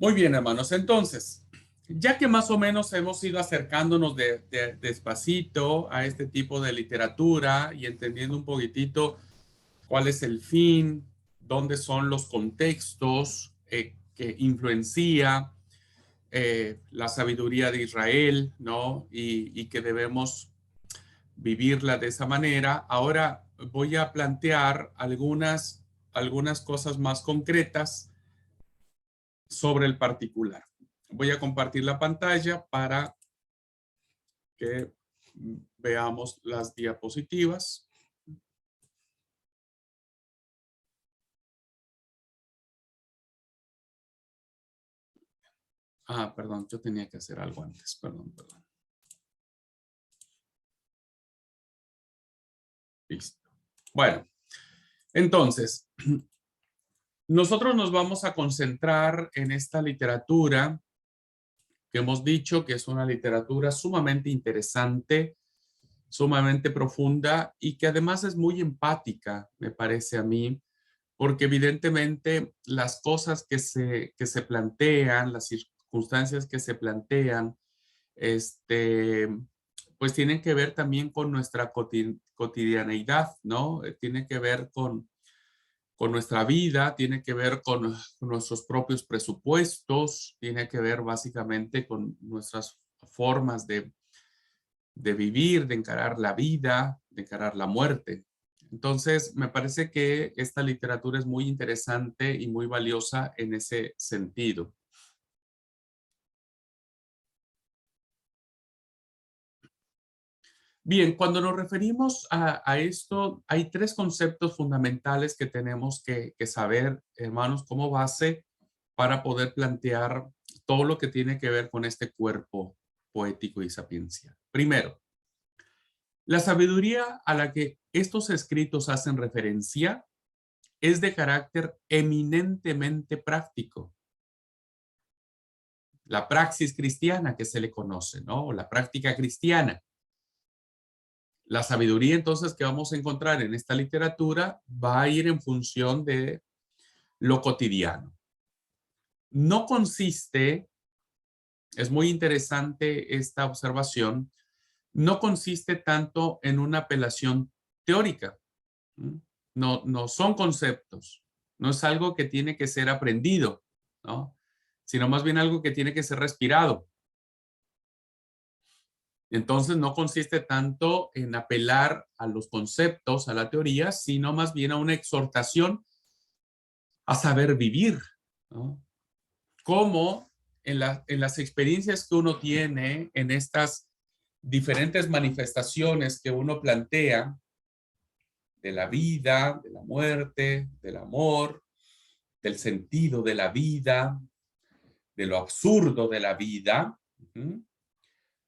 Muy bien, hermanos. Entonces, ya que más o menos hemos ido acercándonos despacito a este tipo de literatura y entendiendo un poquitito cuál es el fin, dónde son los contextos que influencia la sabiduría de Israel, ¿no? Y que debemos vivirla de esa manera. Ahora voy a plantear algunas cosas más concretas sobre el particular. Voy a compartir la pantalla para que veamos las diapositivas. Ah, perdón, yo tenía que hacer algo antes. Perdón. Listo. Bueno, entonces, nosotros nos vamos a concentrar en esta literatura que hemos dicho que es una literatura sumamente interesante, sumamente profunda y que además es muy empática, me parece a mí, porque evidentemente las cosas que se plantean, las circunstancias que se plantean, este, pues tienen que ver también con nuestra cotidianeidad, ¿no? Tiene que ver con nuestra vida, tiene que ver con nuestros propios presupuestos, tiene que ver básicamente con nuestras formas de vivir, de encarar la vida, de encarar la muerte. Entonces, me parece que esta literatura es muy interesante y muy valiosa en ese sentido. Bien, cuando nos referimos a esto, hay tres conceptos fundamentales que tenemos que saber, hermanos, como base para poder plantear todo lo que tiene que ver con este cuerpo poético y sapiencial. Primero, la sabiduría a la que estos escritos hacen referencia es de carácter eminentemente práctico. La praxis cristiana que se le conoce, ¿no? O la práctica cristiana. La sabiduría entonces que vamos a encontrar en esta literatura va a ir en función de lo cotidiano. No consiste, es muy interesante esta observación, no consiste tanto en una apelación teórica. No, no son conceptos, no es algo que tiene que ser aprendido, ¿no? Sino más bien algo que tiene que ser respirado. Entonces no consiste tanto en apelar a los conceptos, a la teoría, sino más bien a una exhortación a saber vivir, ¿no? Cómo en las experiencias que uno tiene, en estas diferentes manifestaciones que uno plantea de la vida, de la muerte, del amor, del sentido de la vida, de lo absurdo de la vida,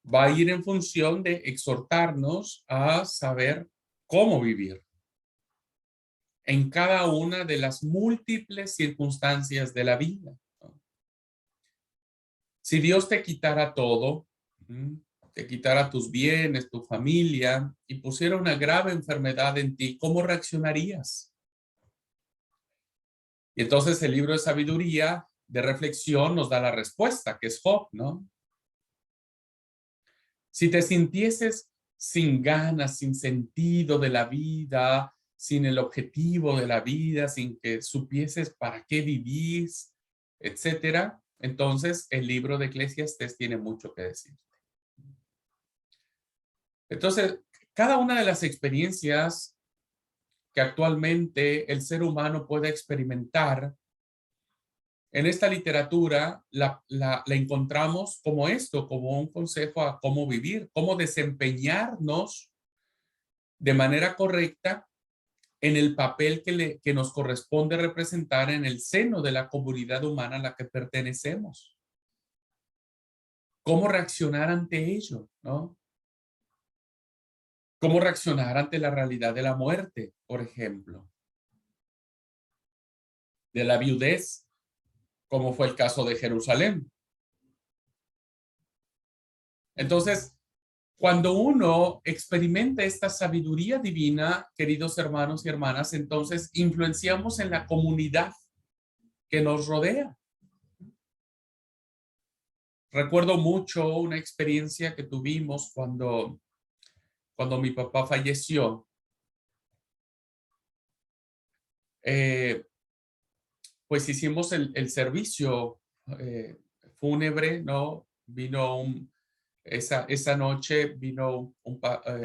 va a ir en función de exhortarnos a saber cómo vivir en cada una de las múltiples circunstancias de la vida. Si Dios te quitara todo, te quitara tus bienes, tu familia y pusiera una grave enfermedad en ti, ¿cómo reaccionarías? Y entonces el libro de sabiduría, de reflexión, nos da la respuesta, que es Job, ¿no? Si te sintieses sin ganas, sin sentido de la vida, sin el objetivo de la vida, sin que supieses para qué vivís, etcétera, entonces el libro de Eclesiastés tiene mucho que decir. Entonces, cada una de las experiencias que actualmente el ser humano puede experimentar en esta literatura la encontramos como esto, como un consejo a cómo vivir, cómo desempeñarnos de manera correcta en el papel que nos corresponde representar en el seno de la comunidad humana a la que pertenecemos. Cómo reaccionar ante ello, ¿no? Cómo reaccionar ante la realidad de la muerte, por ejemplo, de la viudez, como fue el caso de Jerusalén. Entonces, cuando uno experimenta esta sabiduría divina, queridos hermanos y hermanas, entonces influenciamos en la comunidad que nos rodea. recuerdo mucho una experiencia que tuvimos cuando mi papá falleció. Pues hicimos el servicio fúnebre, ¿no? Esa noche vino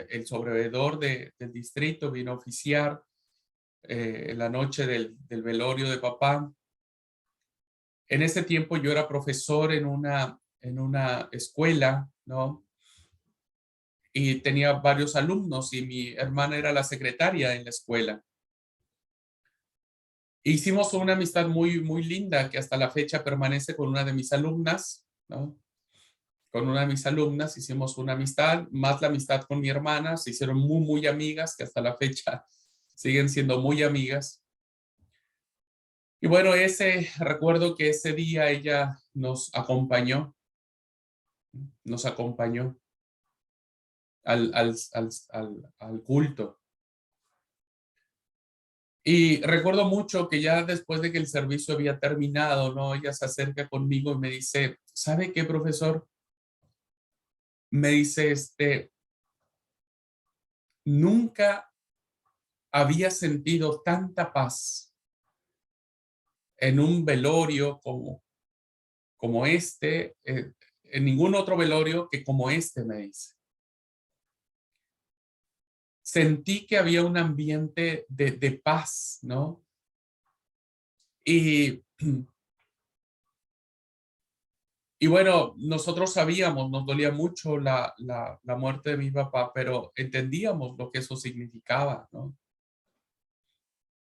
el sobreveedor del distrito, vino a oficiar en la noche del velorio de papá. En ese tiempo yo era profesor en una escuela, ¿no? Y tenía varios alumnos y mi hermana era la secretaria en la escuela. Hicimos una amistad muy, muy linda que hasta la fecha permanece con una de mis alumnas, ¿no? Con una de mis alumnas hicimos una amistad, más la amistad con mi hermana, se hicieron muy, muy amigas, que hasta la fecha siguen siendo muy amigas. Y bueno, recuerdo que ese día ella nos acompañó al culto. Y recuerdo mucho que ya después de que el servicio había terminado, ¿no? Ella se acerca conmigo y me dice, ¿sabe qué, profesor? Me dice, nunca había sentido tanta paz en un velorio como en ningún otro velorio que como este, me dice. Sentí que había un ambiente de paz, ¿no? Y, y bueno, nosotros sabíamos, nos dolía mucho la muerte de mi papá, pero entendíamos lo que eso significaba, ¿no?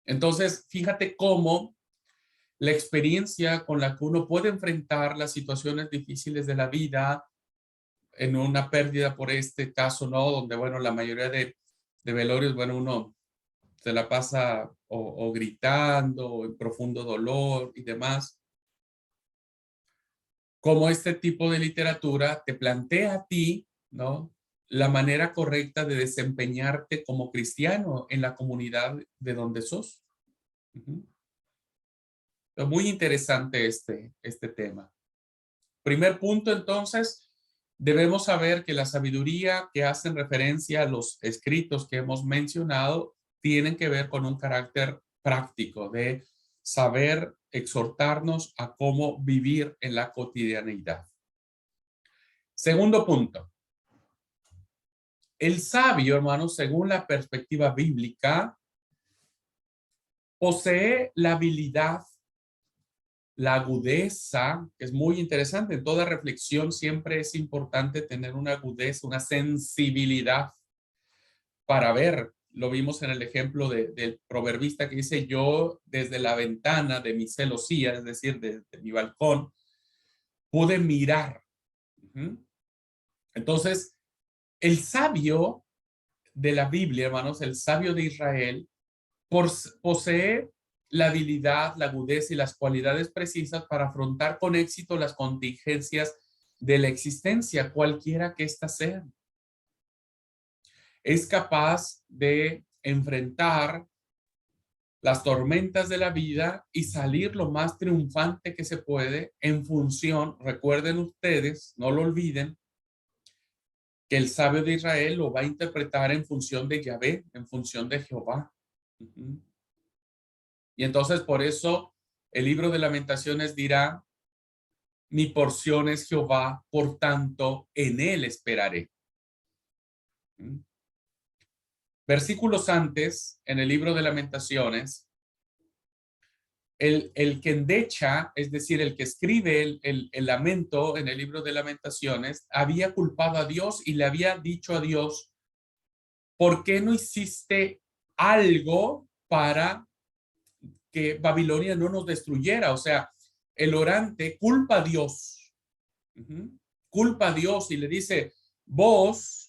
Entonces, fíjate cómo la experiencia con la que uno puede enfrentar las situaciones difíciles de la vida en una pérdida por este caso, ¿no? Donde, bueno, la mayoría de velorios, bueno, uno se la pasa o gritando o en profundo dolor y demás. Como este tipo de literatura te plantea a ti, ¿no? La manera correcta de desempeñarte como cristiano en la comunidad de donde sos. Uh-huh. Es muy interesante este tema. Primer punto, entonces, debemos saber que la sabiduría que hacen referencia a los escritos que hemos mencionado tienen que ver con un carácter práctico de saber exhortarnos a cómo vivir en la cotidianidad. Segundo punto. El sabio, hermanos, según la perspectiva bíblica, posee la habilidad, la agudeza, que es muy interesante. En toda reflexión siempre es importante tener una agudeza, una sensibilidad para ver. Lo vimos en el ejemplo del proverbista que dice, yo desde la ventana de mi celosía, es decir, desde mi balcón, pude mirar. Entonces, el sabio de la Biblia, hermanos, el sabio de Israel, posee la habilidad, la agudeza y las cualidades precisas para afrontar con éxito las contingencias de la existencia, cualquiera que ésta sea. Es capaz de enfrentar las tormentas de la vida y salir lo más triunfante que se puede en función, recuerden ustedes, no lo olviden, que el sabio de Israel lo va a interpretar en función de Yahvé, en función de Jehová. Y entonces por eso el libro de Lamentaciones dirá, mi porción es Jehová, por tanto en él esperaré. Versículos antes, en el libro de Lamentaciones, el que endecha, es decir, el que escribe el lamento en el libro de Lamentaciones, había culpado a Dios y le había dicho a Dios, ¿por qué no hiciste algo para que Babilonia no nos destruyera? O sea, el orante culpa a Dios, culpa a Dios y le dice, vos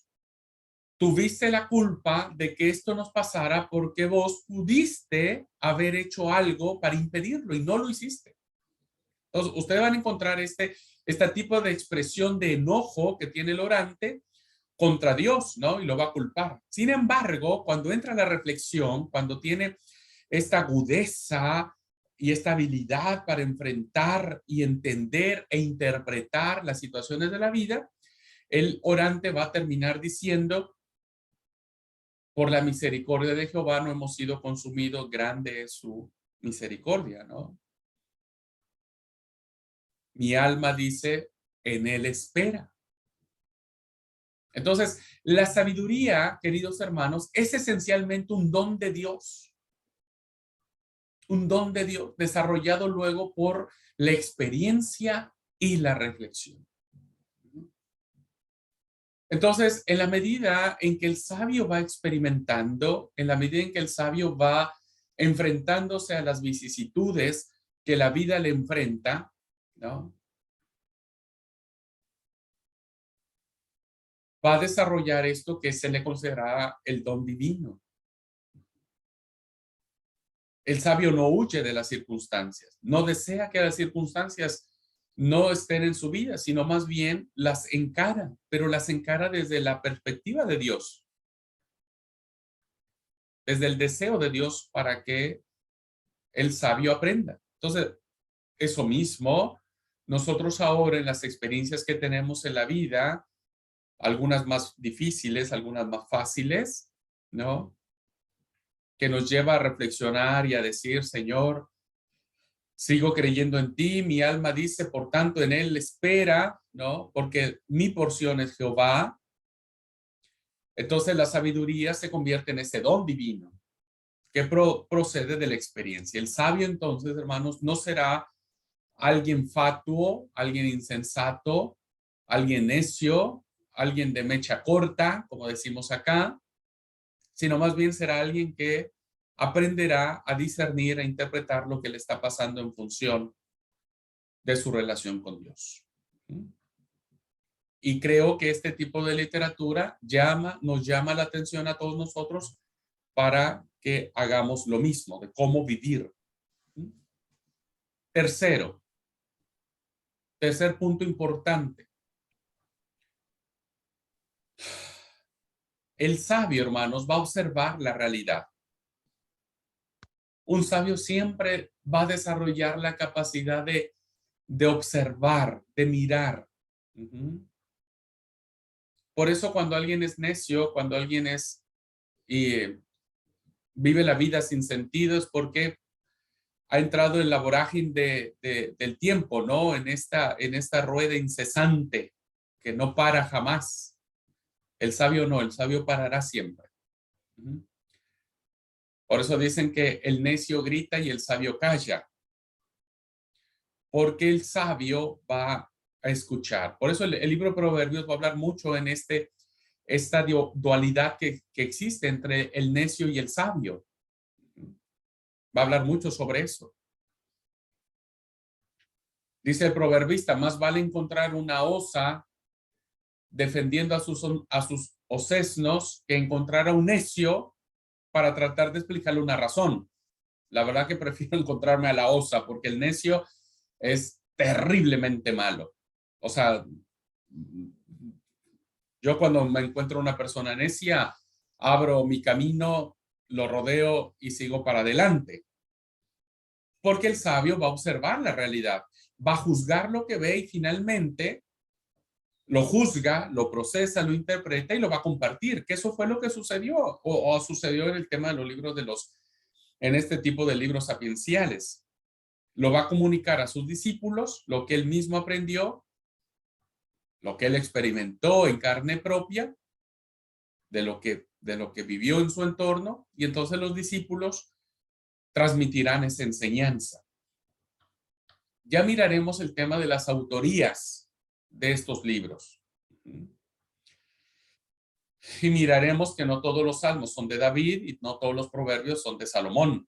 tuviste la culpa de que esto nos pasara porque vos pudiste haber hecho algo para impedirlo y no lo hiciste. Entonces, ustedes van a encontrar este tipo de expresión de enojo que tiene el orante contra Dios, ¿no? Y lo va a culpar. Sin embargo, cuando entra la reflexión, cuando tiene esta agudeza y esta habilidad para enfrentar y entender e interpretar las situaciones de la vida, el orante va a terminar diciendo: por la misericordia de Jehová no hemos sido consumidos, grande es su misericordia, ¿no? Mi alma dice, en él espera. Entonces, la sabiduría, queridos hermanos, es esencialmente un don de Dios. Un don de Dios desarrollado luego por la experiencia y la reflexión. Entonces, en la medida en que el sabio va experimentando, en la medida en que el sabio va enfrentándose a las vicisitudes que la vida le enfrenta, ¿no? Va a desarrollar esto que se le considera el don divino. El sabio no huye de las circunstancias, no desea que las circunstancias no estén en su vida, sino más bien las encara, pero las encara desde la perspectiva de Dios, desde el deseo de Dios para que el sabio aprenda. Entonces, eso mismo, nosotros ahora en las experiencias que tenemos en la vida, algunas más difíciles, algunas más fáciles, ¿no? Que nos lleva a reflexionar y a decir, Señor, sigo creyendo en ti, mi alma dice, por tanto, en él espera, ¿no? Porque mi porción es Jehová. Entonces la sabiduría se convierte en ese don divino que procede de la experiencia. El sabio entonces, hermanos, no será alguien fatuo, alguien insensato, alguien necio, alguien de mecha corta, como decimos acá, sino más bien será alguien que aprenderá a discernir, a interpretar lo que le está pasando en función de su relación con Dios. Y creo que este tipo de literatura nos llama la atención a todos nosotros para que hagamos lo mismo, de cómo vivir. Tercer punto importante. El sabio, hermanos, va a observar la realidad. Un sabio siempre va a desarrollar la capacidad de observar, de mirar. Por eso cuando alguien es necio, cuando alguien vive la vida sin sentido, es porque ha entrado en la vorágine del tiempo, ¿no? En esta rueda incesante que no para jamás. El sabio no, el sabio parará siempre. Por eso dicen que el necio grita y el sabio calla, porque el sabio va a escuchar. Por eso el libro de Proverbios va a hablar mucho en esta dualidad que existe entre el necio y el sabio. Va a hablar mucho sobre eso. Dice el proverbista, más vale encontrar una osa defendiendo a sus osesnos que encontrar a un necio para tratar de explicarle una razón. La verdad que prefiero encontrarme a la osa porque el necio es terriblemente malo. O sea, yo cuando me encuentro una persona necia, abro mi camino, lo rodeo y sigo para adelante. Porque el sabio va a observar la realidad, va a juzgar lo que ve y finalmente lo juzga, lo procesa, lo interpreta y lo va a compartir, que eso fue lo que sucedió o sucedió en el tema de los libros en este tipo de libros sapienciales. Lo va a comunicar a sus discípulos, lo que él mismo aprendió, lo que él experimentó en carne propia, de lo que vivió en su entorno, y entonces los discípulos transmitirán esa enseñanza. Ya miraremos el tema de las autorías de estos libros. Y miraremos que no todos los salmos son de David y no todos los proverbios son de Salomón.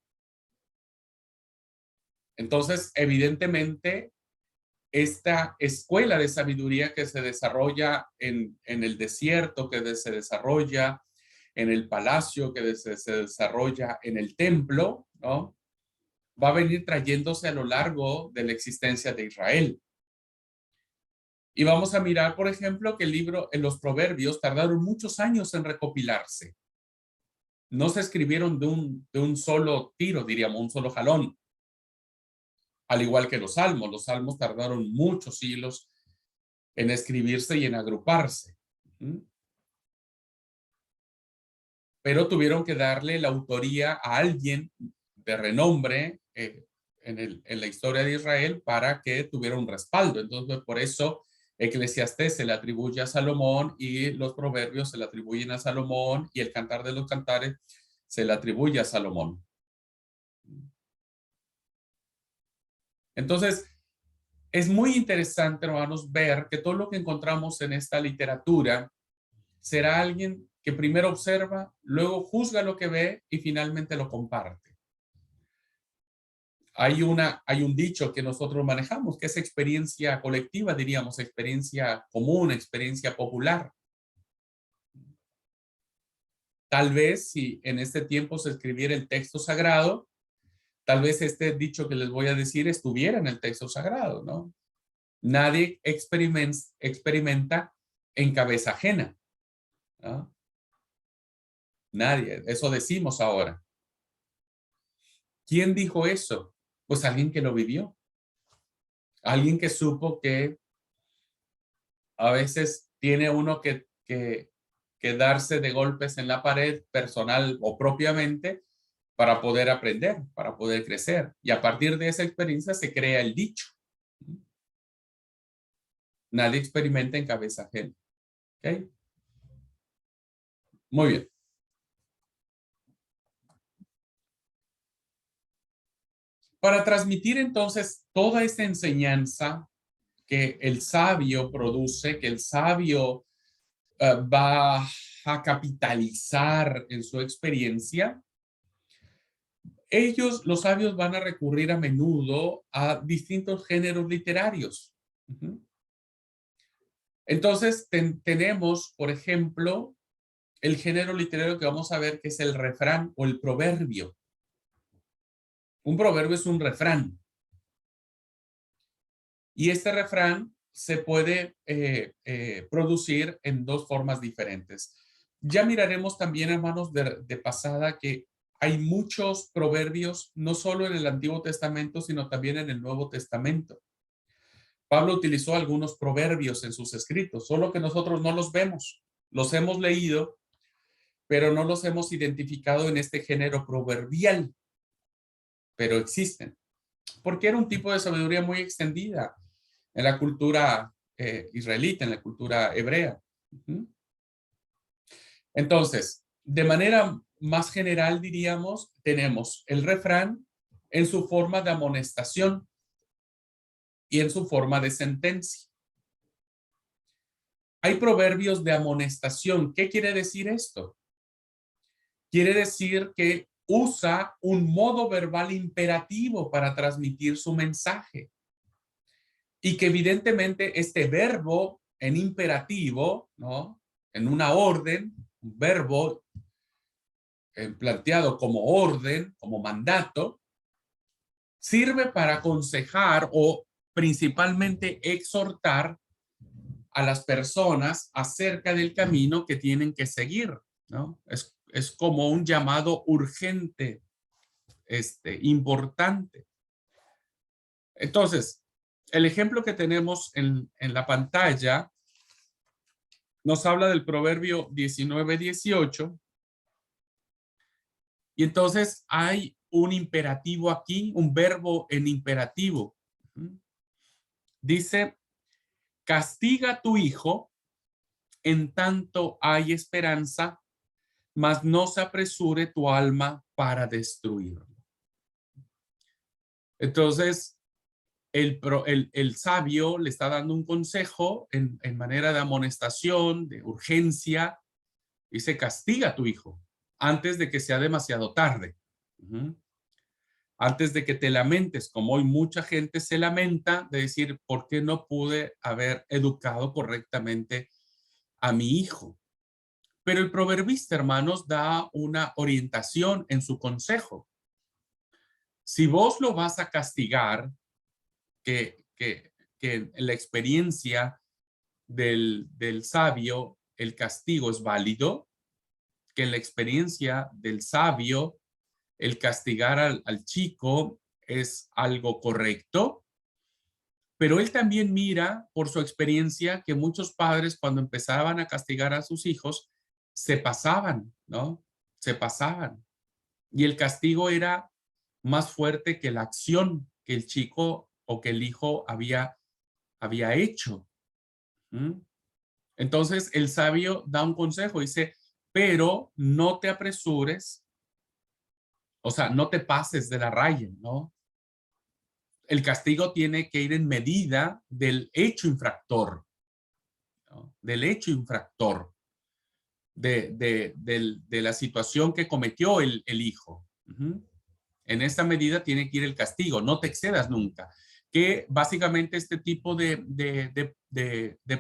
Entonces, evidentemente, esta escuela de sabiduría que se desarrolla en el desierto, que se desarrolla en el palacio, que se desarrolla en el templo, ¿no? Va a venir trayéndose a lo largo de la existencia de Israel. Y vamos a mirar, por ejemplo, que el libro, en los proverbios, tardaron muchos años en recopilarse. No se escribieron de un solo tiro, diríamos, un solo jalón. al igual que los salmos. Los salmos tardaron muchos siglos en escribirse y en agruparse. Pero tuvieron que darle la autoría a alguien de renombre en la historia de Israel para que tuviera un respaldo. Entonces, por eso Eclesiastés se le atribuye a Salomón y los proverbios se le atribuyen a Salomón y el Cantar de los Cantares se le atribuye a Salomón. Entonces, es muy interesante, hermanos, ver que todo lo que encontramos en esta literatura será alguien que primero observa, luego juzga lo que ve y finalmente lo comparte. Hay un dicho que nosotros manejamos, que es experiencia colectiva, diríamos, experiencia común, experiencia popular. Tal vez si en este tiempo se escribiera el texto sagrado, tal vez este dicho que les voy a decir estuviera en el texto sagrado, ¿no? Nadie experimenta en cabeza ajena, ¿no? Nadie, eso decimos ahora. ¿Quién dijo eso? Pues alguien que lo vivió. Alguien que supo que a veces tiene uno que darse de golpes en la pared personal o propiamente para poder aprender, para poder crecer. Y a partir de esa experiencia se crea el dicho. Nadie experimenta en cabeza ajena. ¿Ok? Muy bien. Para transmitir entonces toda esta enseñanza que el sabio produce, que el sabio va a capitalizar en su experiencia, los sabios van a recurrir a menudo a distintos géneros literarios. Entonces, tenemos, por ejemplo, el género literario que vamos a ver, que es el refrán o el proverbio. Un proverbio es un refrán. Y este refrán se puede producir en dos formas diferentes. Ya miraremos también, hermanos, de pasada, que hay muchos proverbios, no solo en el Antiguo Testamento, sino también en el Nuevo Testamento. Pablo utilizó algunos proverbios en sus escritos, solo que nosotros no los vemos. Los hemos leído, pero no los hemos identificado en este género proverbial, pero existen. Porque era un tipo de sabiduría muy extendida en la cultura israelita, en la cultura hebrea. Entonces, de manera más general, diríamos, tenemos el refrán en su forma de amonestación y en su forma de sentencia. Hay proverbios de amonestación. ¿Qué quiere decir esto? Quiere decir que usa un modo verbal imperativo para transmitir su mensaje. Y que evidentemente este verbo en imperativo, ¿no? En una orden, un verbo planteado como orden, como mandato, sirve para aconsejar o principalmente exhortar a las personas acerca del camino que tienen que seguir, ¿no? Es como un llamado urgente, importante. Entonces, el ejemplo que tenemos en la pantalla nos habla del proverbio 19:18. Y entonces hay un imperativo aquí, un verbo en imperativo. Dice, castiga a tu hijo en tanto hay esperanza, mas no se apresure tu alma para destruirlo. Entonces, el sabio le está dando un consejo en manera de amonestación, de urgencia. Dice, castiga a tu hijo antes de que sea demasiado tarde. Antes de que te lamentes, como hoy mucha gente se lamenta de decir, ¿por qué no pude haber educado correctamente a mi hijo? Pero el proverbista, hermanos, da una orientación en su consejo. Si vos lo vas a castigar, que en la experiencia del sabio el castigo es válido, que en la experiencia del sabio el castigar al chico es algo correcto, pero él también mira por su experiencia que muchos padres cuando empezaban a castigar a sus hijos se pasaban, ¿no? Se pasaban. Y el castigo era más fuerte que la acción que el chico o que el hijo había hecho. ¿Mm? Entonces el sabio da un consejo, dice, pero no te apresures, o sea, no te pases de la raya, ¿no? El castigo tiene que ir en medida del hecho infractor, ¿no? Del hecho infractor, de la situación que cometió el hijo. Uh-huh. En esta medida tiene que ir el castigo, no te excedas nunca. Que básicamente este tipo de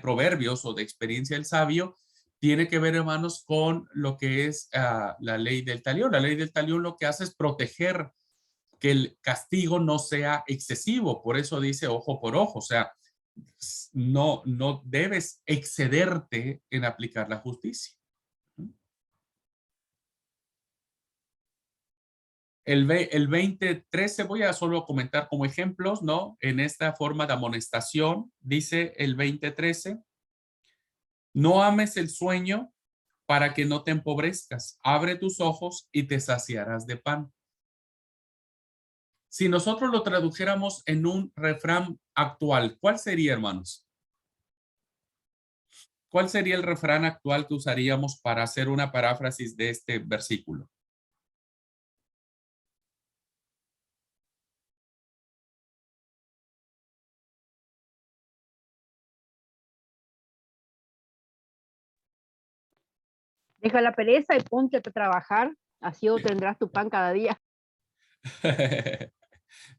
proverbios o de experiencia del sabio tiene que ver, hermanos, con lo que es la ley del talión. La ley del talión lo que hace es proteger que el castigo no sea excesivo. Por eso dice ojo por ojo. O sea, no debes excederte en aplicar la justicia. El 20:13 voy a solo comentar como ejemplos, ¿no? En esta forma de amonestación, dice el 20:13, no ames el sueño para que no te empobrezcas. Abre tus ojos y te saciarás de pan. Si nosotros lo tradujéramos en un refrán actual, ¿cuál sería, hermanos? ¿Cuál sería el refrán actual que usaríamos para hacer una paráfrasis de este versículo? Deja la pereza y ponte a trabajar, así obtendrás tu pan cada día.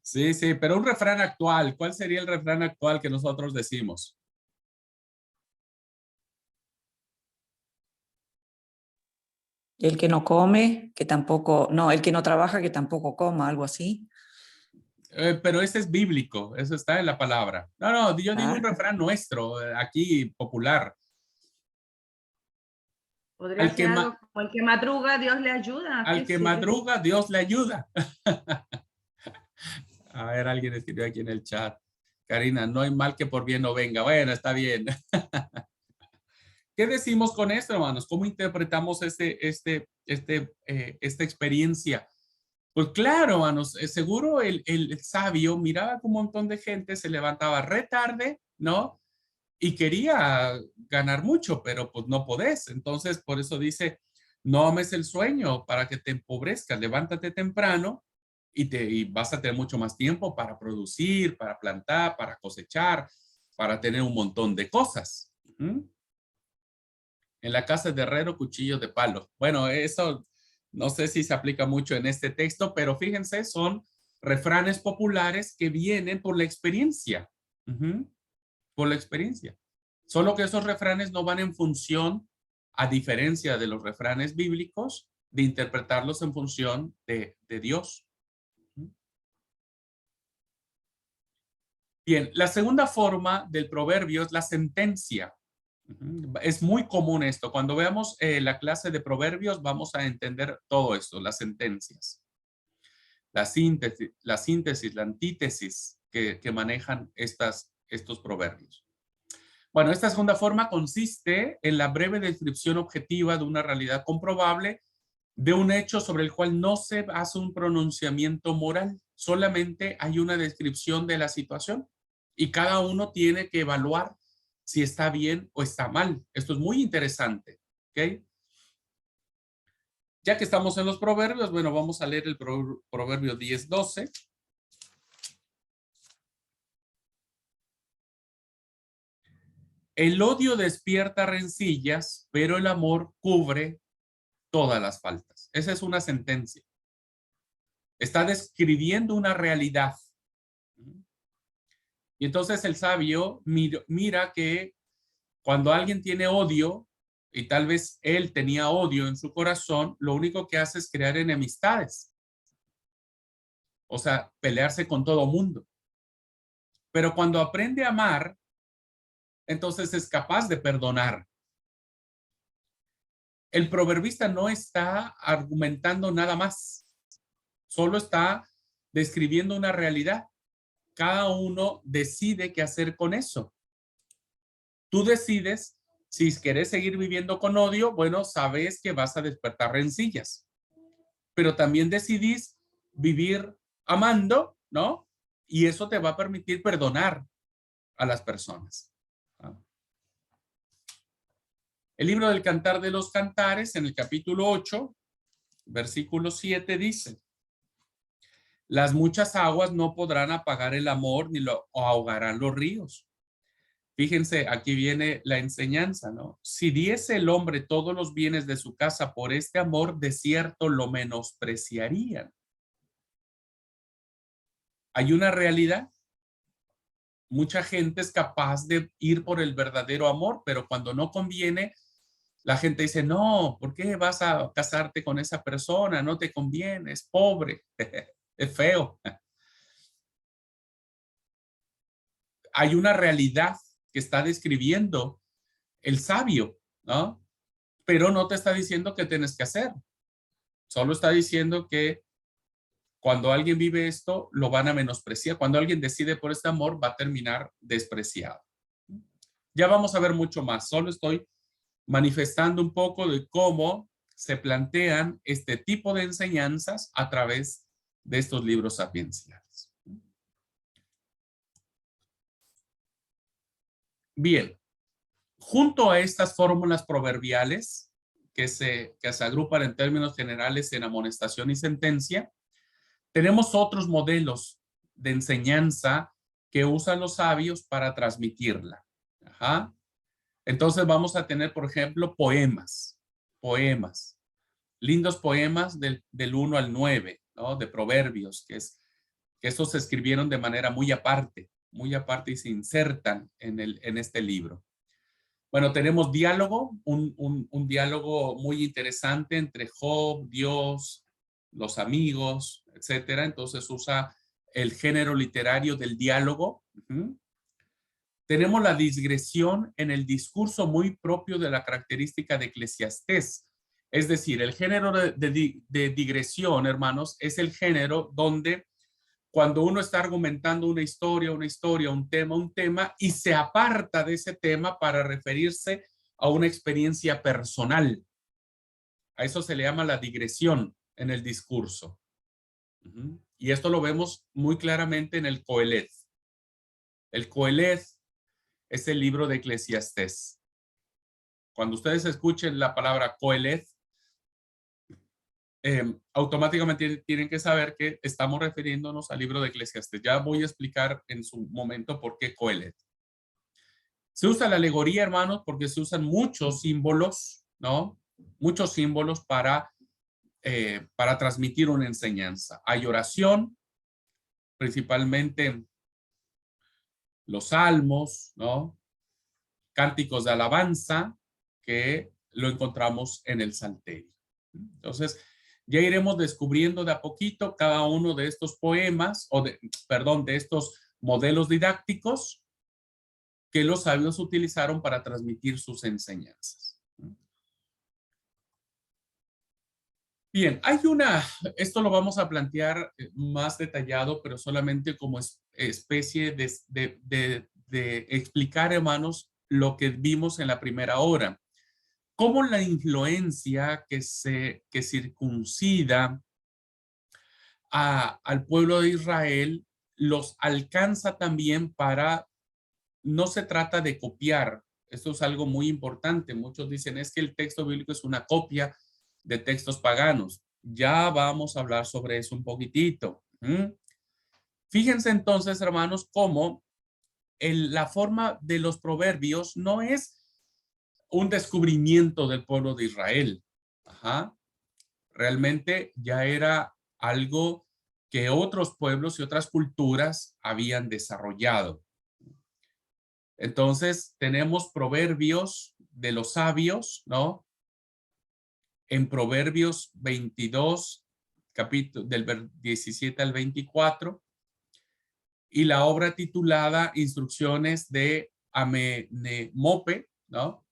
Sí, sí, pero un refrán actual, ¿cuál sería el refrán actual que nosotros decimos? El que no come, que tampoco, no, el que no trabaja, que tampoco coma, algo así. Pero ese es bíblico, eso está en la palabra. No, no, yo digo un refrán nuestro, aquí popular. Podría ser algo como el que madruga, Dios le ayuda. Al que madruga, Dios le ayuda. A ver, alguien escribió aquí en el chat. Karina, no hay mal que por bien no venga. Bueno, está bien. ¿Qué decimos con esto, hermanos? ¿Cómo interpretamos esta experiencia? Pues claro, hermanos, seguro el sabio miraba que un montón de gente se levantaba re tarde, ¿no? Y quería ganar mucho, pero pues no podés. Entonces, por eso dice, no ames el sueño para que te empobrezcas, levántate temprano y vas a tener mucho más tiempo para producir, para plantar, para cosechar, para tener un montón de cosas. ¿Mm? En la casa de herrero, cuchillo de palo. Bueno, eso no sé si se aplica mucho en este texto, pero fíjense, son refranes populares que vienen por la experiencia. Uh-huh. Por la experiencia. Solo que esos refranes no van en función, a diferencia de los refranes bíblicos, de interpretarlos en función de Dios. Bien, la segunda forma del proverbio es la sentencia. Es muy común esto. Cuando veamos la clase de proverbios, vamos a entender todo esto, las sentencias. La síntesis, la antítesis que manejan estos proverbios. Bueno, esta segunda forma consiste en la breve descripción objetiva de una realidad comprobable, de un hecho sobre el cual no se hace un pronunciamiento moral, solamente hay una descripción de la situación y cada uno tiene que evaluar si está bien o está mal. Esto es muy interesante, ¿ok? Ya que estamos en los proverbios, bueno, vamos a leer el proverbio 10:12. El odio despierta rencillas, pero el amor cubre todas las faltas. Esa es una sentencia. Está describiendo una realidad. Y entonces el sabio mira que cuando alguien tiene odio, y tal vez él tenía odio en su corazón, lo único que hace es crear enemistades. O sea, pelearse con todo mundo. Pero cuando aprende a amar, entonces es capaz de perdonar. El proverbista no está argumentando nada más. Solo está describiendo una realidad. Cada uno decide qué hacer con eso. Tú decides si quieres seguir viviendo con odio, bueno, sabes que vas a despertar rencillas. Pero también decidís vivir amando, ¿no? Y eso te va a permitir perdonar a las personas. El libro del Cantar de los Cantares, en el capítulo 8, versículo 7, dice: las muchas aguas no podrán apagar el amor ni lo ahogarán los ríos. Fíjense, aquí viene la enseñanza, ¿no? Si diese el hombre todos los bienes de su casa por este amor, de cierto lo menospreciarían. Hay una realidad. Mucha gente es capaz de ir por el verdadero amor, pero cuando no conviene, la gente dice, no, ¿por qué vas a casarte con esa persona? No te conviene, es pobre, es feo. Hay una realidad que está describiendo el sabio, ¿no? Pero no te está diciendo qué tienes que hacer. Solo está diciendo que cuando alguien vive esto, lo van a menospreciar. Cuando alguien decide por este amor, va a terminar despreciado. Ya vamos a ver mucho más. Solo estoy manifestando un poco de cómo se plantean este tipo de enseñanzas a través de estos libros sapienciales. Bien, junto a estas fórmulas proverbiales que se agrupan en términos generales en amonestación y sentencia, tenemos otros modelos de enseñanza que usan los sabios para transmitirla. Ajá. Entonces vamos a tener, por ejemplo, poemas, lindos poemas del 1 al 9, ¿no? De proverbios, que estos se escribieron de manera muy aparte y se insertan en este libro. Bueno, tenemos diálogo, un diálogo muy interesante entre Job, Dios, los amigos, etcétera. Entonces usa el género literario del diálogo. Tenemos la digresión en el discurso muy propio de la característica de Eclesiastés. Es decir, el género de digresión, hermanos, es el género donde cuando uno está argumentando una historia, un tema, y se aparta de ese tema para referirse a una experiencia personal. A eso se le llama la digresión en el discurso. Y esto lo vemos muy claramente en el Coeleth. El Coeleth es el libro de Eclesiastés. Cuando ustedes escuchen la palabra Coeleth, automáticamente tienen que saber que estamos refiriéndonos al libro de Eclesiastés. Ya voy a explicar en su momento por qué Coeleth. Se usa la alegoría, hermanos, porque se usan muchos símbolos, ¿no? Muchos símbolos para transmitir una enseñanza. Hay oración, principalmente los salmos, ¿no? Cánticos de alabanza, que lo encontramos en el Salterio. Entonces, ya iremos descubriendo de a poquito cada uno de estos poemas, de estos modelos didácticos que los sabios utilizaron para transmitir sus enseñanzas. Bien, esto lo vamos a plantear más detallado, pero solamente como especie de explicar, hermanos, lo que vimos en la primera hora. Cómo la influencia que circuncida al pueblo de Israel los alcanza también no se trata de copiar. Esto es algo muy importante. Muchos dicen es que el texto bíblico es una copia de textos paganos. Ya vamos a hablar sobre eso un poquitito. Fíjense entonces, hermanos, cómo la forma de los proverbios no es un descubrimiento del pueblo de Israel. Realmente ya era algo que otros pueblos y otras culturas habían desarrollado. Entonces tenemos proverbios de los sabios, ¿no? En Proverbios 22, capítulo del 17 al 24, y la obra titulada Instrucciones de Amenemope, ¿no?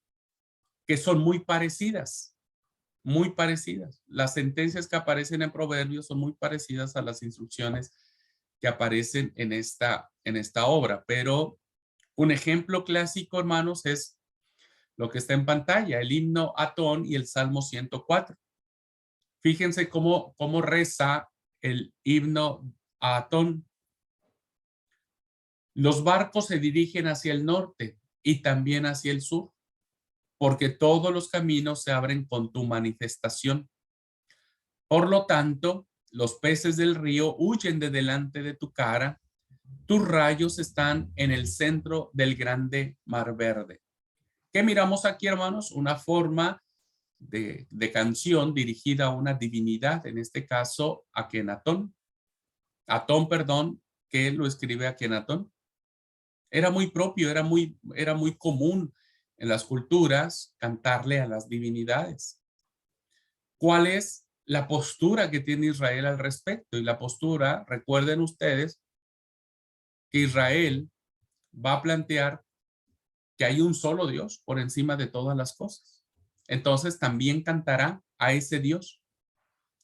Que son muy parecidas. Las sentencias que aparecen en Proverbios son muy parecidas a las instrucciones que aparecen en esta obra. Pero un ejemplo clásico, hermanos, es lo que está en pantalla, el himno Atón y el Salmo 104. Fíjense cómo reza el himno a Atón. Los barcos se dirigen hacia el norte y también hacia el sur, porque todos los caminos se abren con tu manifestación. Por lo tanto, los peces del río huyen de delante de tu cara. Tus rayos están en el centro del grande mar verde. ¿Qué miramos aquí, hermanos? Una forma de canción dirigida a una divinidad, en este caso Akenatón. Atón, perdón, que lo escribe Akenatón. Era muy propio, era muy común en las culturas cantarle a las divinidades. ¿Cuál es la postura que tiene Israel al respecto? Y la postura, recuerden ustedes, que Israel va a plantear que hay un solo Dios por encima de todas las cosas. Entonces también cantará a ese Dios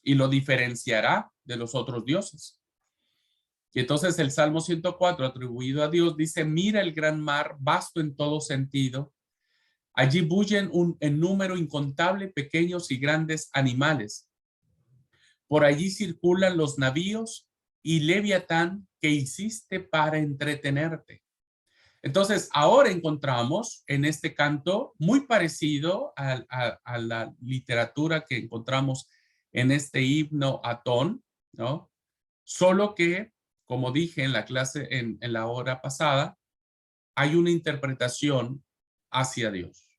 y lo diferenciará de los otros dioses. Y entonces el Salmo 104 atribuido a Dios dice: mira el gran mar, vasto en todo sentido. Allí bullen en número incontable pequeños y grandes animales. Por allí circulan los navíos y Leviatán que hiciste para entretenerte. Entonces, ahora encontramos en este canto muy parecido a la literatura que encontramos en este himno Atón, ¿no? Solo que, como dije en la clase, en la hora pasada, hay una interpretación hacia Dios.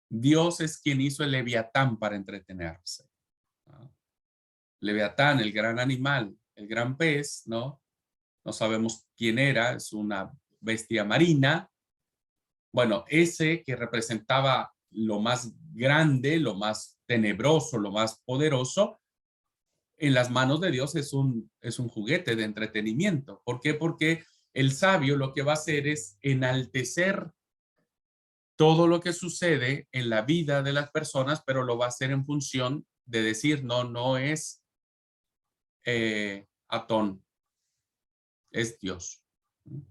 Dios es quien hizo el Leviatán para entretenerse, ¿no? Leviatán, el gran animal, el gran pez, ¿no? No sabemos quién era, es una bestia marina. Bueno, ese que representaba lo más grande, lo más tenebroso, lo más poderoso, en las manos de Dios es un juguete de entretenimiento. ¿Por qué? Porque el sabio lo que va a hacer es enaltecer todo lo que sucede en la vida de las personas, pero lo va a hacer en función de decir, no es Atón, es Dios.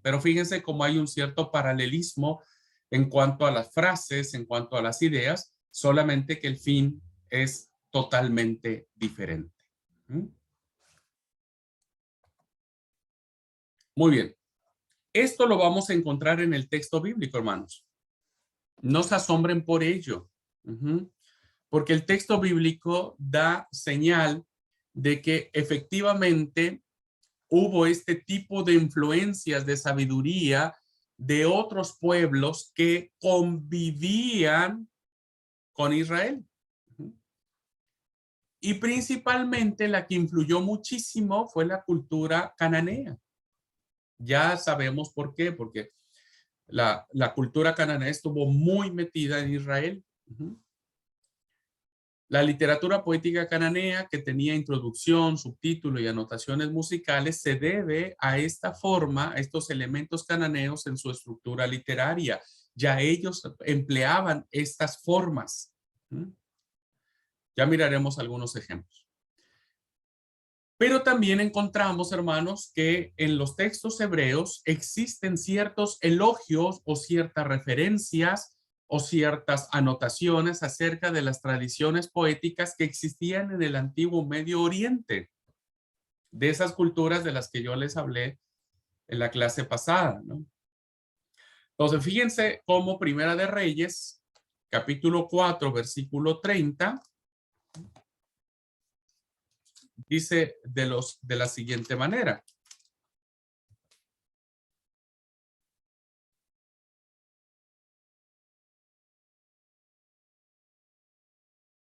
Pero fíjense cómo hay un cierto paralelismo en cuanto a las frases, en cuanto a las ideas, solamente que el fin es totalmente diferente. Muy bien. Esto lo vamos a encontrar en el texto bíblico, hermanos. No se asombren por ello. Porque el texto bíblico da señal de que efectivamente hubo este tipo de influencias de sabiduría de otros pueblos que convivían con Israel. Y principalmente la que influyó muchísimo fue la cultura cananea. Ya sabemos por qué, porque la cultura cananea estuvo muy metida en Israel. La literatura poética cananea, que tenía introducción, subtítulo y anotaciones musicales, se debe a esta forma, a estos elementos cananeos en su estructura literaria. Ya ellos empleaban estas formas. Ya miraremos algunos ejemplos. Pero también encontramos, hermanos, que en los textos hebreos existen ciertos elogios o ciertas referencias o ciertas anotaciones acerca de las tradiciones poéticas que existían en el antiguo Medio Oriente, de esas culturas de las que yo les hablé en la clase pasada, ¿no? Entonces, fíjense cómo Primera de Reyes, capítulo 4, versículo 30, dice de la siguiente manera.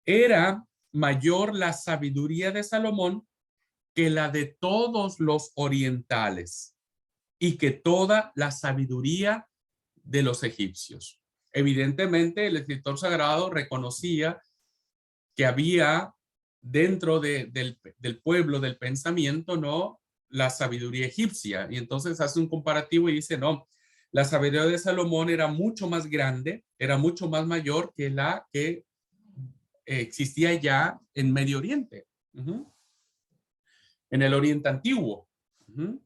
Era mayor la sabiduría de Salomón que la de todos los orientales y que toda la sabiduría de los egipcios. Evidentemente, el escritor sagrado reconocía que había dentro del pueblo, del pensamiento, ¿no?, la sabiduría egipcia. Y entonces hace un comparativo y dice, no, la sabiduría de Salomón era mucho más grande, era mucho más mayor que la que existía ya en Medio Oriente, en el Oriente Antiguo. Ujú.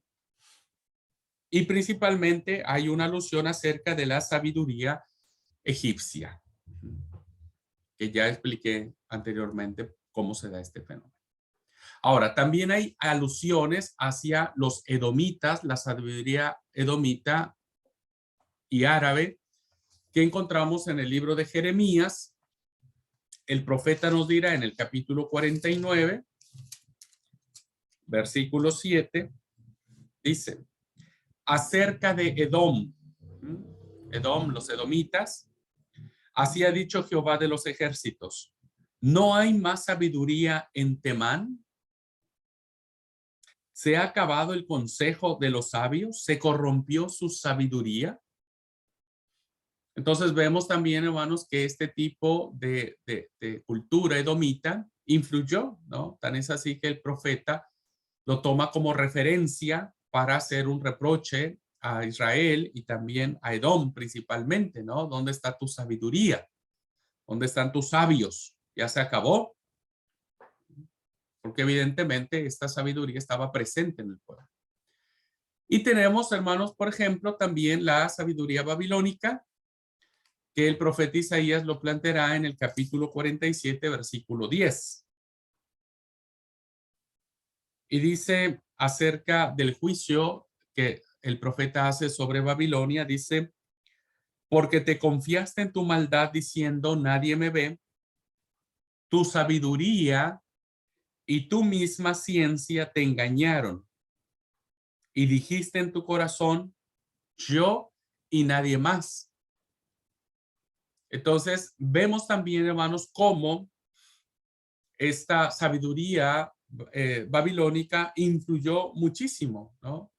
Y principalmente hay una alusión acerca de la sabiduría egipcia, que ya expliqué anteriormente cómo se da este fenómeno. Ahora, también hay alusiones hacia los edomitas, la sabiduría edomita y árabe, que encontramos en el libro de Jeremías. El profeta nos dirá en el capítulo 49, versículo 7, dice, acerca de Edom, Edom, los edomitas, así ha dicho Jehová de los ejércitos, ¿no hay más sabiduría en Temán? ¿Se ha acabado el consejo de los sabios? ¿Se corrompió su sabiduría? Entonces vemos también, hermanos, que este tipo de cultura edomita influyó, ¿no? Tan es así que el profeta lo toma como referencia para hacer un reproche a Israel y también a Edom principalmente, ¿no? ¿Dónde está tu sabiduría? ¿Dónde están tus sabios? ¿Ya se acabó? Porque evidentemente esta sabiduría estaba presente en el pueblo. Y tenemos, hermanos, por ejemplo, también la sabiduría babilónica, que el profeta Isaías lo planteará en el capítulo 47, versículo 10. Y dice acerca del juicio que el profeta hace sobre Babilonia, dice, porque te confiaste en tu maldad diciendo, nadie me ve, tu sabiduría y tu misma ciencia te engañaron. Y dijiste en tu corazón, yo y nadie más. Entonces, vemos también, hermanos, cómo esta sabiduría babilónica influyó muchísimo, ¿no?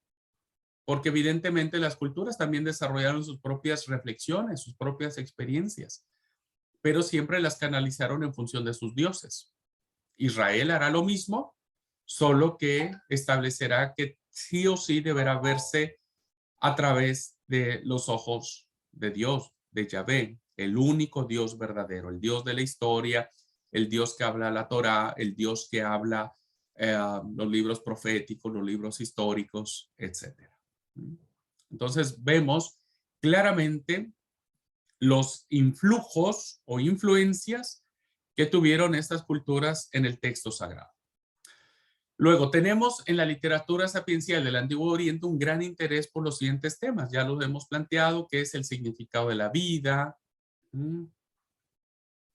Porque evidentemente las culturas también desarrollaron sus propias reflexiones, sus propias experiencias, pero siempre las canalizaron en función de sus dioses. Israel hará lo mismo, solo que establecerá que sí o sí deberá verse a través de los ojos de Dios, de Yahvé, el único Dios verdadero, el Dios de la historia, el Dios que habla la Torá, el Dios que habla los libros proféticos, los libros históricos, etc. Entonces vemos claramente los influjos o influencias que tuvieron estas culturas en el texto sagrado. Luego tenemos en la literatura sapiencial del Antiguo Oriente un gran interés por los siguientes temas. Ya los hemos planteado, que es el significado de la vida.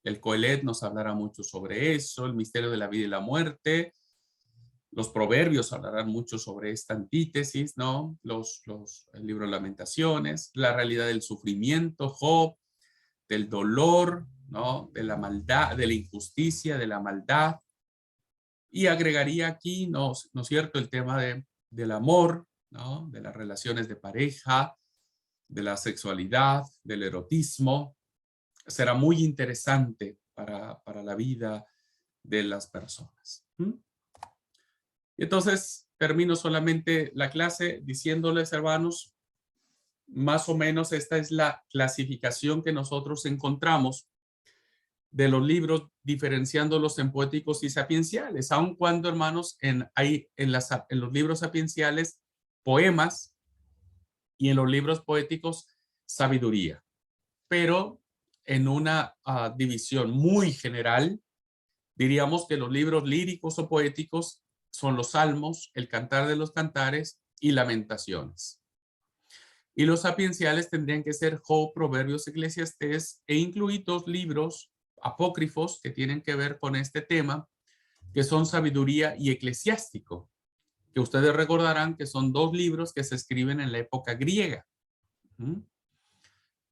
El Coelet nos hablará mucho sobre eso, el misterio de la vida y la muerte. Los proverbios hablarán mucho sobre esta antítesis, ¿no? El libro de Lamentaciones, la realidad del sufrimiento, Job, del dolor, ¿no? De la maldad, de la injusticia, de la maldad. Y agregaría aquí, ¿no es cierto?, el tema del amor, ¿no? De las relaciones de pareja, de la sexualidad, del erotismo. Será muy interesante para la vida de las personas. Entonces, termino solamente la clase diciéndoles, hermanos, más o menos esta es la clasificación que nosotros encontramos de los libros, diferenciándolos en poéticos y sapienciales, aun cuando, hermanos, hay en los libros sapienciales poemas y en los libros poéticos sabiduría, pero en una división muy general, diríamos que los libros líricos o poéticos son los salmos, el cantar de los cantares y lamentaciones. Y los sapienciales tendrían que ser Job, Proverbios, Eclesiastés e incluidos libros apócrifos que tienen que ver con este tema, que son sabiduría y eclesiástico, que ustedes recordarán que son dos libros que se escriben en la época griega,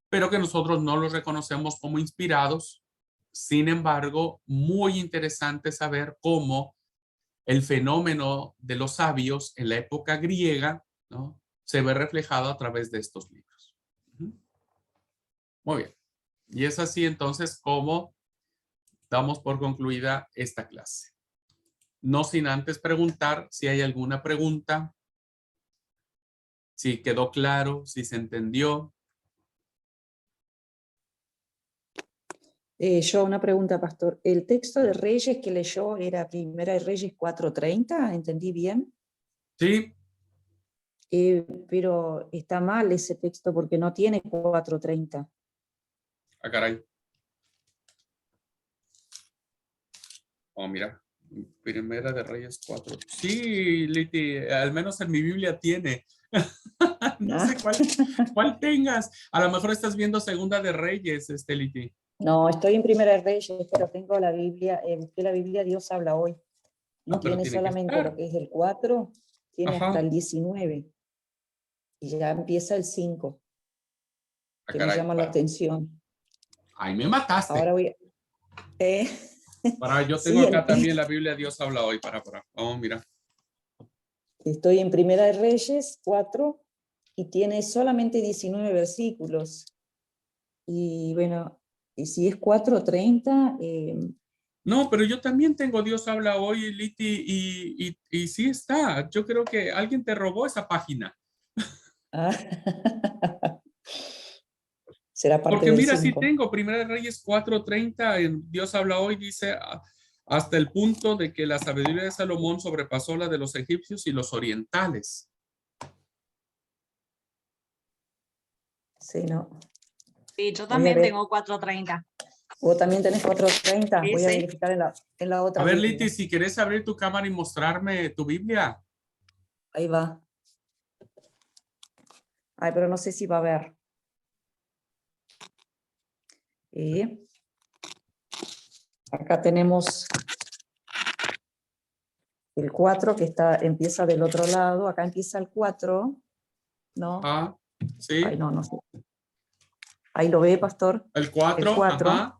pero que nosotros no los reconocemos como inspirados. Sin embargo, muy interesante saber cómo el fenómeno de los sabios en la época griega, ¿no?, se ve reflejado a través de estos libros. Muy bien. Y es así entonces como damos por concluida esta clase. No sin antes preguntar si hay alguna pregunta, si quedó claro, si se entendió. Yo una pregunta, pastor. ¿El texto de Reyes que leyó era Primera de Reyes 4:30? ¿Entendí bien? Sí, Pero está mal ese texto porque no tiene 4:30. Ah, caray. Oh, mira. Primera de Reyes 4. Sí, Liti, al menos en mi Biblia tiene. No sé cuál tengas. A lo mejor estás viendo Segunda de Reyes, Liti. No, estoy en Primera de Reyes, pero tengo la Biblia, busqué la Biblia Dios habla hoy. No Ah, pero tiene tiene que solamente lo estar. que es el 4, tiene hasta Ajá. el 19. Y ya empieza el 5, Ah, que me caray. llama la atención. Ahí me mataste. Ahora voy a... eh, Yo tengo sí, acá también la Biblia Dios habla hoy. Para. Vamos, mira. estoy en Primera de Reyes 4 y tiene solamente 19 versículos. Y bueno, y si es 4:30, No, pero yo también tengo Dios habla hoy, Liti, y sí está. Yo creo que alguien te robó esa página. ah, será parte Porque del mira, sí 5. tengo Primera de Reyes 4:30, en Dios habla hoy, dice, hasta el punto de que la sabiduría de Salomón sobrepasó la de los egipcios y los orientales. Sí, no. Sí, yo Voy a también ver. tengo 4:30. ¿Vos también tenés 4:30? Sí, Voy a sí. verificar en la otra A ver, Biblia. Liti, si querés abrir tu cámara y mostrarme tu Biblia. Ahí va. Ay, pero no sé si va a haber. Acá tenemos el 4 que empieza del otro lado. Acá empieza el 4, ¿no? Ah, Ay, sí. no sé. Ahí lo ve, pastor. El El 4, 4. ajá.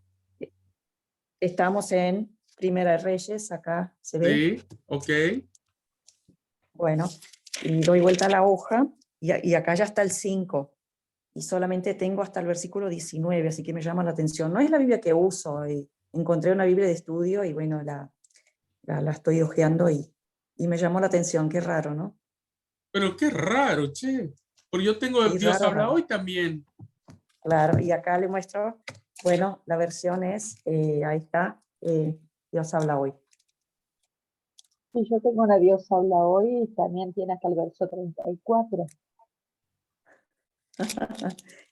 Estamos en Primera de Reyes, acá se ve. Sí, ok. Bueno, y doy vuelta a la hoja y acá ya está el 5. Y solamente tengo hasta el versículo 19, así que me llama la atención. No es la Biblia que uso, encontré una Biblia de estudio y bueno, la estoy hojeando y me llamó la atención, qué raro, ¿no? Pero qué raro, che. Porque yo tengo Sí, Dios raro, habla raro. hoy también. Claro, y acá le muestro, bueno, la versión es, ahí está, Dios habla hoy. Sí, yo tengo una Dios habla hoy y también tiene hasta el verso 34.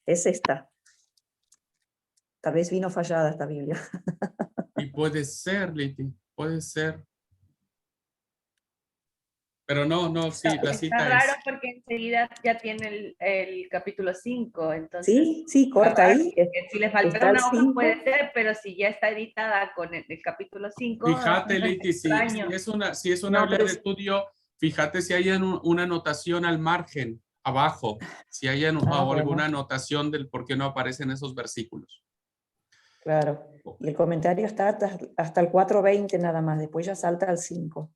Es esta. Tal vez vino fallada esta Biblia. Y puede ser, Liti, puede ser. Pero no, sí, la Está cita raro es. porque enseguida ya tiene el capítulo 5, entonces Sí, está corta raro. ahí. Si le falta Está el una hoja 5. puede ser, pero si ya está editada con el capítulo 5, Fíjate, Liti, si extraño. es una No, Biblia pero de estudio, fíjate si hay una anotación al margen, abajo, si hay o alguna bueno, anotación del por qué no aparecen esos versículos. claro. Y el comentario está hasta el 4:20 nada más, después ya salta al 5.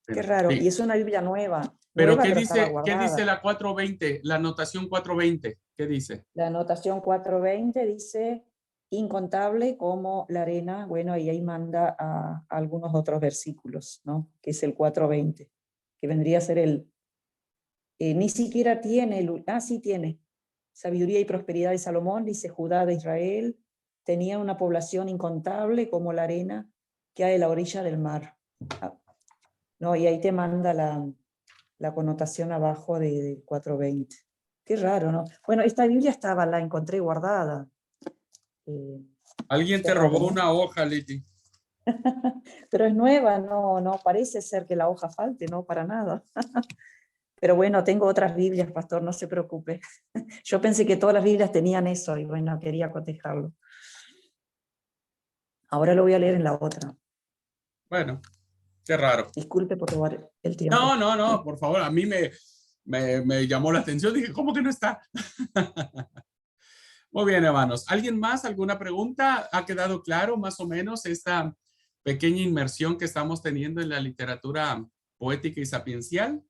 Qué raro. Y Sí. es una Biblia nueva, Pero pero estaba qué dice guardada. la 4:20, la anotación 4:20? ¿Qué dice? La anotación 4:20 dice incontable como la arena, bueno, y ahí manda a algunos otros versículos, ¿no? Que es el 4:20, que vendría a ser ni siquiera tiene, sí tiene, sabiduría y prosperidad de Salomón, dice Judá de Israel, tenía una población incontable como la arena que hay a la orilla del mar. No, y ahí te manda la connotación abajo de 4:20. Qué raro, ¿no? Bueno, esta Biblia la encontré guardada. Alguien Qué te raro, robó ¿no? una hoja, Liti. Pero es nueva, no parece ser que la hoja falte, no, para nada. Pero bueno, tengo otras Biblias, pastor, no se preocupe. Yo pensé que todas las Biblias tenían eso y bueno, quería cotejarlo. Ahora lo voy a leer en la otra. Bueno, qué raro. Disculpe por robar el tiempo. No, por favor, a mí me llamó la atención. Dije, ¿cómo que no está? Muy bien, hermanos. ¿Alguien más? ¿Alguna pregunta? ¿Ha quedado claro más o menos esta pequeña inmersión que estamos teniendo en la literatura poética y sapiencial?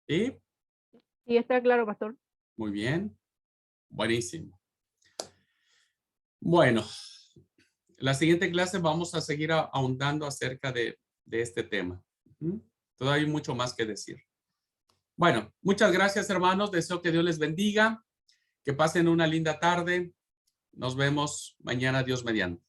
¿Sí? Sí, está claro, pastor. Muy bien. Buenísimo. Bueno, la siguiente clase vamos a seguir ahondando acerca de este tema. Todavía hay mucho más que decir. Bueno, muchas gracias, hermanos. Deseo que Dios les bendiga, que pasen una linda tarde. Nos vemos mañana, Dios mediante.